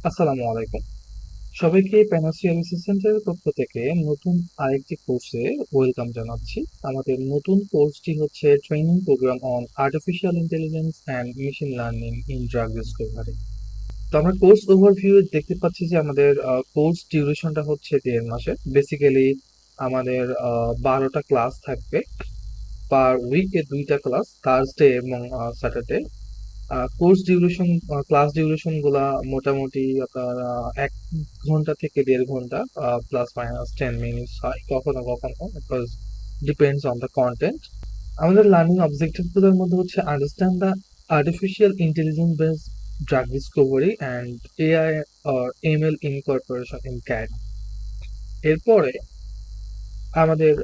আসসালামু আলাইকুম। সবাইকে প্যানাসিয়া রিসার্চ সেন্টারের পক্ষ থেকে নতুন আরেকটি কোর্সে ওয়েলকাম জানাচ্ছি। আমাদের নতুন কোর্সটি হচ্ছে training program on artificial intelligence and machine learning in drug discovery. তো আমরা কোর্স ওভারভিউ দেখতে পাচ্ছি যে আমাদের কোর্স ডিউরেশনটা হচ্ছে 1.5 মাসের। বেসিক্যালি আমাদের 12টা ক্লাস থাকবে, পার উইকে 2টা ক্লাস, থার্সডে এবং Saturday. Course duration, class duration গুলা মোটামুটি আপনার 1 ঘন্টা থেকে 1.5 ঘন্টা, প্লাস মাইনাস 10 মিনিটস হয় কখনো কখনো, because depends on the content. আমাদের লার্নিং অবজেক্টিভ গুলোর মধ্যে হচ্ছে understand the artificial intelligence based drug Discovery and AI or ML incorporation in cat. এরপরে আমাদের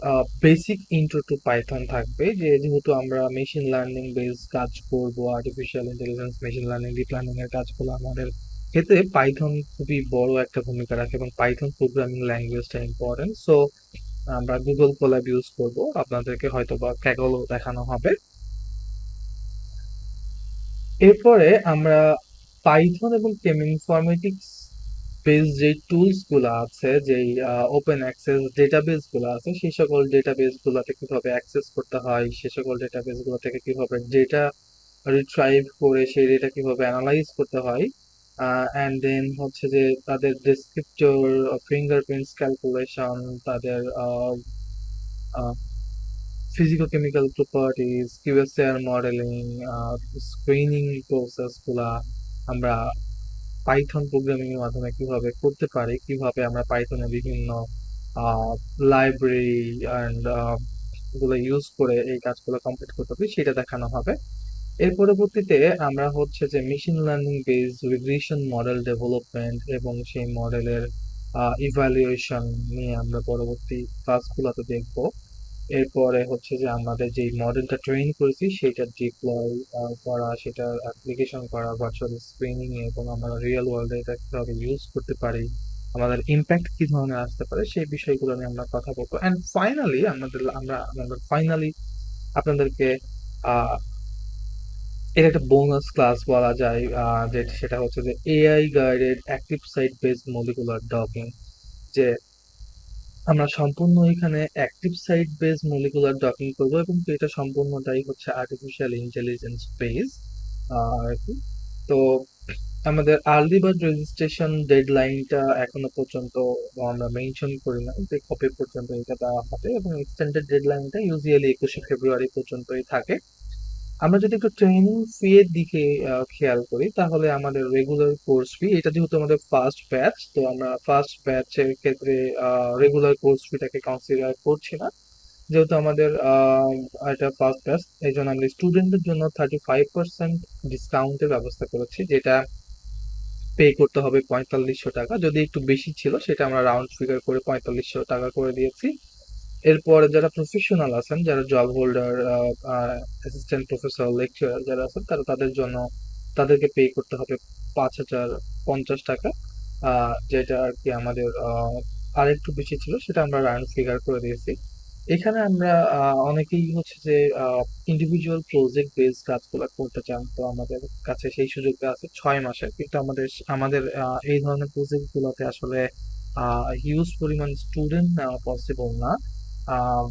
বেসিক ইন্ট্রো টু পাইথন থাকবে, যেহেতু আমরা মেশিন লার্নিং বেস কাজ করব, artificial intelligence, machine learning, deep learning এর কাজগুলো আমাদের ক্ষেত্রে পাইথন খুবই বড় একটা ভূমিকা রাখে এবং পাইথন প্রোগ্রামিং ল্যাঙ্গুয়েজটা ইম্পর্টেন্ট। সো আমরা গুগল কোল্যাব ইউজ করব, আপনাদেরকে হয়তো বা ক্যাগলও দেখানো হবে। এরপরে আমরা পাইথন এবং কেম ইনফরমেটিক্স বেস যে টুলস গুলো আছে, যেই ওপেন অ্যাক্সেস ডেটাবেস গুলো আছে, সেই সকল ডেটাবেস গুলোতে কিভাবে অ্যাক্সেস করতে হয়, সে সকল ডেটাবেস গুলো থেকে কিভাবে ডেটা রিট্রাইভ করে সেই ডেটা কিভাবে অ্যানালাইজ করতে হয়, অ্যান্ড দেন হচ্ছে যে তাদের ডেসক্রিপ্টর, ফিঙ্গারপ্রিন্টস ক্যালকুলেশন, তাদের ফিজিকো-কেমিক্যাল প্রপার্টিজ, কিউএসএআর মডেলিং, স্ক্রিনিং প্রসেস গুলা আমরা পাইথন প্রোগ্রামিং এর মাধ্যমে কিভাবে করতে পারি, কিভাবে আমরা পাইথনের বিভিন্ন লাইব্রেরি অ্যান্ড গুলো ইউজ করে এই কাজগুলো কমপ্লিট করতে পারি, সেটা দেখানো হবে। এর পরবর্তীতে আমরা হচ্ছে যে machine learning based regression model development এবং সেই মডেলের ইভ্যালুয়েশন নিয়ে আমরা পরবর্তী ক্লাসগুলোতে দেখব। এরপরে হচ্ছে যে আমাদের যে মডেলটা ট্রেন করেছি সেটা ডিপ্লয় করা, সেটার অ্যাপ্লিকেশন করা ভার্চুয়াল স্ক্রিনিং এ, এবং আমরা রিয়েল ওয়ার্ল্ডে এটা কিভাবে ইউজ করতে পারি, আমাদের ইম্প্যাক্ট কি ধরনের আসতে পারে, সেই বিষয়গুলো নিয়ে আমরা কথা বলবো। এন্ড ফাইনালি আমরা ফাইনালি আপনাদেরকে আহ এটা একটা বোনাস ক্লাস বলা যায়, যে সেটা হচ্ছে যে AI guided active site based molecular docking. যে আমরা সম্পূর্ণ এখানে active site base molecular docking করব, এবং এটা সম্পূর্ণটাই হচ্ছে আর্টিফিশিয়াল ইন্টেলিজেন্স বেস আর কি। তো আমাদের আর্লি বার্ড রেজিস্ট্রেশন ডেডলাইনটা এখনো পর্যন্ত আমরা মেনশন করি না যে কবে পর্যন্ত এটা দেওয়া হবে, এবং এক্সটেন্ডেড ডেডলাইনটা ইউজুয়ালি 21শে ফেব্রুয়ারি পর্যন্তই থাকে। আমরা যদি একটু ট্রেনিং ফি এর দিকে খেয়াল করি, তাহলে আমাদের রেগুলার কোর্স ফি, এটা যেহেতু আমাদের ফার্স্ট ব্যাচ, তো আমরা ফার্স্ট ব্যাচের ক্ষেত্রে রেগুলার কোর্স ফিটাকে কনসিডার করছি না, যেহেতু আমাদের এটা ফার্স্ট ব্যাচ। এই জন্য আমরা স্টুডেন্টদের জন্য 35% ডিসকাউন্টের ব্যবস্থা করেছি, যেটা পে করতে হবে 4500 টাকা। যদি একটু বেশি ছিল সেটা আমরা রাউন্ড ফিগার করে 4500 টাকা করে দিয়েছি। এরপরে যারা প্রফেশনাল আছেন, যারা job holder, assistant professor, lecturer যারা আছেন, তাদের জন্য তাদেরকে পে করতে হবে 5050 টাকা, যেটা আর কি আমাদের আরেকটু বেশি ছিল, সেটা আমরা রাউন্ড ফিগার করে দিয়েছি। এখানে আমরা অনেকেই হচ্ছে যে ইন্ডিভিজুয়াল প্রজেক্ট বেস কাজগুলো করতে চান, তো আমাদের কাছে সেই সুযোগটা আছে 6 মাসের, কিন্তু আমাদের আমাদের এই ধরনের প্রজেক্ট গুলোতে আসলে হিউজ পরিমাণ স্টুডেন্ট নেওয়া পসিবল না। আহ,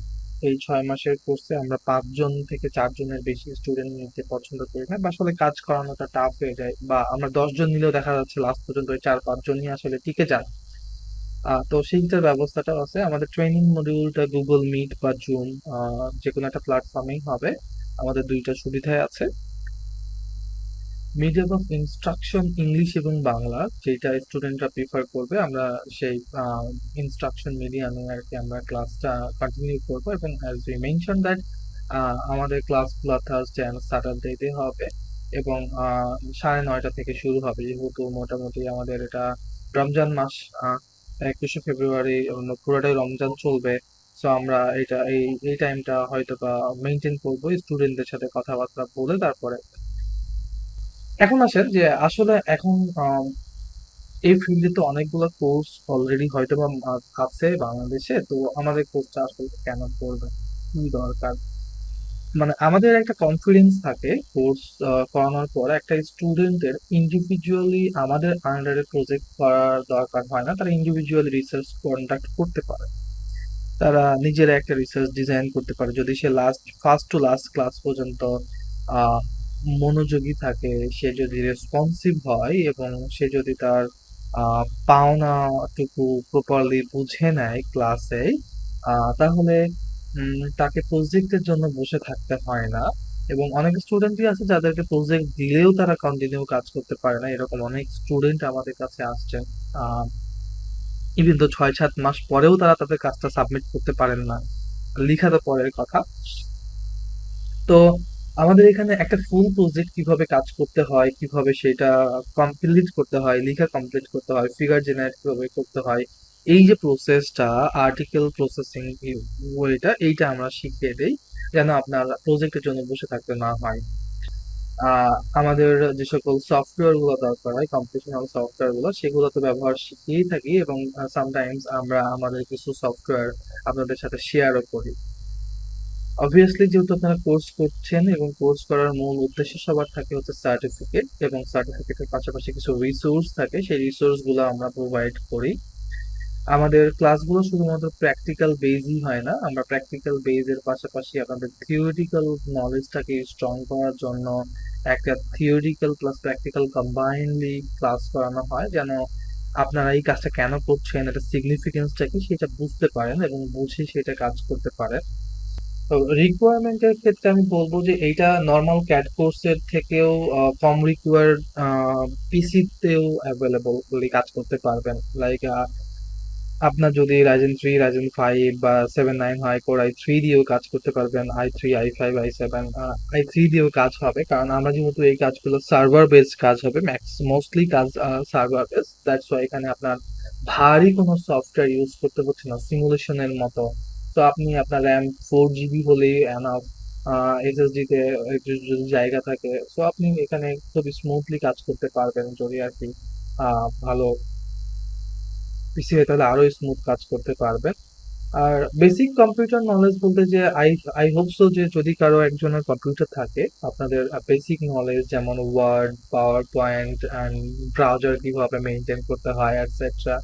এই 6 মাসের কোর্সে আমরা 5 জন থেকে 4 জনের বেশি স্টুডেন্ট নিতে পছন্দ করি না, বা আসলে কাজ করানোটা টাফ হয়ে যায়, বা আমরা 10 জন নিলেও দেখা যাচ্ছে লাস্ট পর্যন্ত ওই 4-5 জনই আসলে টিকে যান। তো সেইটার ব্যবস্থাটাও আছে। আমাদের ট্রেনিং মডিউলটা গুগল মিট বা জুম, যে কোনো একটা প্ল্যাটফর্মেই হবে। আমাদের দুইটা সুবিধাই আছে। মিডিয়াম অফ ইনস্ট্রাকশন ইংলিশ এবং বাংলা, যেটা স্টুডেন্টরা প্রিফার করবে, আমরা সেই ইনস্ট্রাকশন মিডিয়ামে আর কি আমরা ক্লাসটা কন্টিনিউ করবো। এবং অ্যাজ উই মেনশন দ্যাট আমাদের ক্লাসগুলো থার্সডে অ্যান্ড স্যাটারডেতে হবে, এবং 9:30 থেকে শুরু হবে, যেহেতু মোটামুটি আমাদের এটা রমজান মাস। 21শে ফেব্রুয়ারি পুরোটাই রমজান চলবে। সো আমরা এটা এই টাইমটা হয়তো বা মেনটেন করবো স্টুডেন্টদের সাথে কথাবার্তা বলে। তারপরে এখন আসেন যে আসলে এখন এই ফিল্ডে তো অনেকগুলো কোর্স অলরেডি হয়তো বা আছে বাংলাদেশে, তো আমাদের কোর্সটা আসলে কেন করবে, কি দরকার? মানে আমাদের একটা কনফিডেন্স থাকে কোর্স করানোর পর একটা স্টুডেন্টের ইন্ডিভিজুয়ালি আমাদের আন্ডারে প্রজেক্ট করার দরকার হয় না, তারা ইন্ডিভিজুয়ালি রিসার্চ কন্ডাক্ট করতে পারে, তারা নিজেরা একটা রিসার্চ ডিজাইন করতে পারে যদি সে ফার্স্ট টু লাস্ট ক্লাস পর্যন্ত আহ, মনোযোগী থাকে, সে যদি রেসপন্সিভ হয় এবং সে যদি তার পাওনাটুকু প্রপারলি বুঝে নেয় ক্লাসে, তাহলে তাকে প্রজেক্টের জন্য বসে থাকতে হয় না। এবং অনেক স্টুডেন্টই আছে যাদেরকে প্রজেক্ট দিলেও তারা কন্টিনিউ কাজ করতে পারে না, এরকম অনেক স্টুডেন্ট আমাদের কাছে আসছেন। ইভেন তো 6-7 মাস পরেও তারা তাদের কাজটা সাবমিট করতে পারেন না, লিখা তো পরের কথা। তো আমাদের এখানে একটা ফুল প্রজেক্ট কিভাবে কাজ করতে হয়, কিভাবে সেটা কমপ্লিট করতে হয়, লিখা কমপ্লিট করতে হয়, ফিগার জেনারেট কিভাবে করতে হয়, এই যে প্রসেসটা, আর্টিকেল প্রসেসিং ওয়েটা, এইটা আমরা শিখিয়ে দেই যেন আপনার প্রজেক্টের জন্য বসে থাকতে না হয়। আমাদের যে সকল সফটওয়্যার গুলো দরকার হয়, কম্পিউটেশনাল সফটওয়্যার গুলো, সেগুলো তো ব্যবহার শিখিয়েই থাকি এবং সামটাইমস আমরা আমাদের কিছু সফটওয়্যার আপনাদের সাথে শেয়ারও করি। অবভিয়াসলি যেহেতু আপনারা কোর্স করছেন এবং কোর্স করার মূল উদ্দেশ্য সবার থাকে হচ্ছে সার্টিফিকেট, এবং সার্টিফিকেটের পাশাপাশি কিছু রিসোর্স থাকে, সেই রিসোর্স গুলো আমরা প্রোভাইড করি। আমাদের ক্লাসগুলো শুধুমাত্র প্র্যাকটিক্যাল বেজই হয় না, আমরা প্র্যাকটিক্যাল বেজের পাশাপাশি আপনাদের থিওরিটিক্যাল নলেজটাকে স্ট্রং করার জন্য একটা theoretical plus practical combinedly class করানো হয়, যেন আপনারা এই কাজটা কেন করছেন, এটা সিগনিফিকেন্সটা কি সেটা বুঝতে পারেন এবং বুঝে সেটা কাজ করতে পারেন। তো রিকোয়ারমেন্টের ক্ষেত্রে আমি বলবো যে এইটা নর্মাল ক্যাট কোর্সের থেকেও কম রিকোয়ার্ড, পিসিতেও অ্যাভেলেবল কাজ করতে পারবেন। লাইক আপনার যদি রাইজেন 3, রাইজেন 5 বা 7 9 হয়, কোর i3 দিয়েও কাজ করতে পারবেন, i3 i5 i7 i3 দিয়েও কাজ হবে, কারণ আমরা যেহেতু এই কাজগুলো সার্ভার বেসড কাজ হবে, মোস্টলি কাজ সার্ভার বেসড, দ্যাটস ওয়াই এখানে আপনার ভারী কোনো সফটওয়্যার ইউজ করতে হচ্ছে না সিমুলেশনের মতো। তো আপনি আপনার র্যাম 4 GB হলেই এনাফ, এসএসডি তে একটু যদি জায়গা থাকে, তো আপনি এখানে খুবই স্মুথলি কাজ করতে পারবেন যদি আর কি ভালো পিসি হয়, তাহলে আরো স্মুথ কাজ করতে পারবেন। আর বেসিক কম্পিউটার নলেজ বলতে যে আই আই হোপ সো যে যদি কারো একজনের কম্পিউটার থাকে, আপনাদের বেসিক নলেজ যেমন word, power point and browser কিভাবে মেনটেন করতে হয় এটসেট্রা।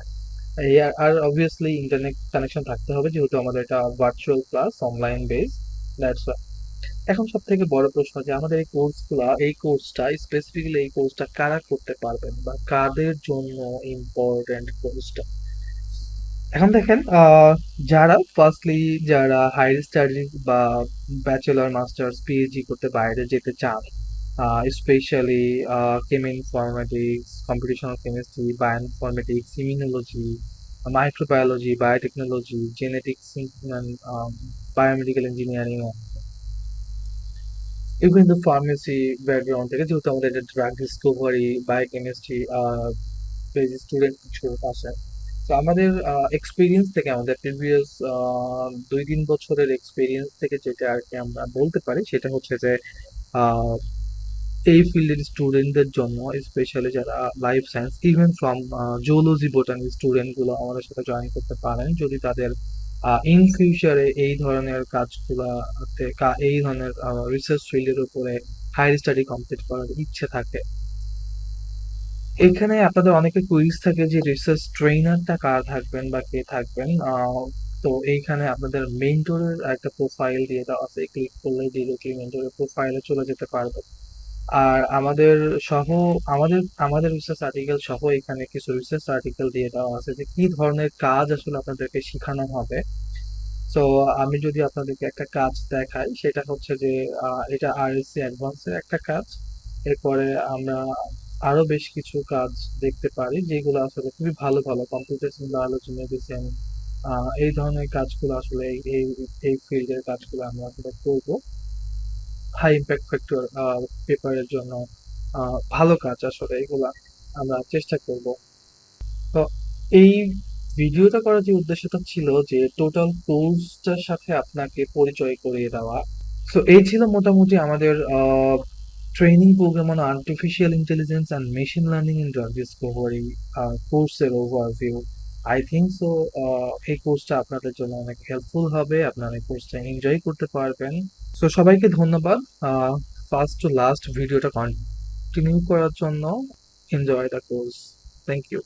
এই আর অবভিয়াসলি ইন্টারনেট কানেকশন থাকতে হবে, যেহেতু আমাদের এটা virtual class, online base, that's. এখন সব থেকে বড় প্রশ্ন যে আমাদের এই কোর্সটা স্পেসিফিক্যালি এই কোর্সটা কারা করতে পারবেন বা কাদের জন্য ইম্পর্টেন্ট কোর্সটা। এখন দেখেন, যারা ফার্স্টলি যারা হায়ার স্টাডি বা ব্যাচেলর মাস্টার্স পিএইচডি করতে বাইরে যেতে চান, specially informatics, computational chemistry, bioinformatics, immunology, microbiology, biotechnology, genetics, biomedical engineering, এগুলো কিন্তু ফার্মেসি ব্যাকগ্রাউন্ড থেকে, যেহেতু আমাদের এটা ড্রাগ ডিসকভারি, বায়োকেমিস্ট্রি স্টুডেন্ট কিছু আসে। তো আমাদের এক্সপিরিয়েন্স থেকে, আমাদের প্রিভিয়াস 2-3 বছরের এক্সপিরিয়েন্স থেকে যেটা আর কি আমরা বলতে পারি সেটা হচ্ছে যে আহ, এই ফিল্ডের স্টুডেন্টদের জন্য, স্পেশালি যারা life science, even from zoology botany student গুলো আমাদের সাথে জয়েন করতে পারেন যদি তাদের ইন ফিউচারে এই ধরনের কাজগুলাতে এই ধরনের রিসার্চ ফিল্ডের উপরে হায়ার স্টাডি কমপ্লিট করার ইচ্ছে থাকে। এখানে আপনাদের অনেকের কুইজ থাকে যে রিসার্চ ট্রেনারটা কারা থাকবেন বা কে থাকবেন। তো এইখানে আপনাদের মেন্টরের একটা প্রোফাইল দিয়ে দেওয়া আছে, ক্লিক করলে ডিরেক্টলি মেন্টরের প্রোফাইলে চলে যেতে পারবে। আর সহ আমাদের রিসার্চ আর্টিকেল সহ এখানে কিছু রিসার্চ আর্টিকেল দিয়ে দেওয়া আছে যে কি ধরনের কাজ আসলে আপনাদেরকে শেখানো হবে। তো আমি যদি আপনাদেরকে একটা কাজ দেখাই, সেটা হচ্ছে যে এটা আরএসসি অ্যাডভান্সের একটা কাজ। এরপরে আমরা আরো বেশ কিছু কাজ দেখতে পারি যেগুলো আসলে খুবই ভালো ভালো, কম্পিউটেশন, বায়োলজি, মেডিসিন, এই ধরনের কাজগুলো আসলে এই এই ফিল্ডের কাজগুলো আমরা আসলে করবো। হাই ইম্প্যাক্ট ফ্যাক্টর পেপারের জন্য ভালো কাজ আসলে এগুলা আমরা চেষ্টা করব। তো এই ভিডিওটা করার যে উদ্দেশ্যটা ছিল যে টোটাল কোর্সটার সাথে আপনাকে পরিচয় করিয়ে দেওয়া। সো এই ছিল মোটামুটি আমাদের training program on artificial intelligence and machine learning in drug discovery কোর্সের ওভারভিউ। আই থিঙ্ক সো এই কোর্সটা আপনাদের জন্য অনেক হেল্পফুল হবে, আপনারা এই কোর্সটা এনজয় করতে পারবেন। সো সবাইকে ধন্যবাদ ফার্স্ট টু লাস্ট ভিডিওটা কন্টিনিউ করার জন্য। Enjoy the course. Thank you.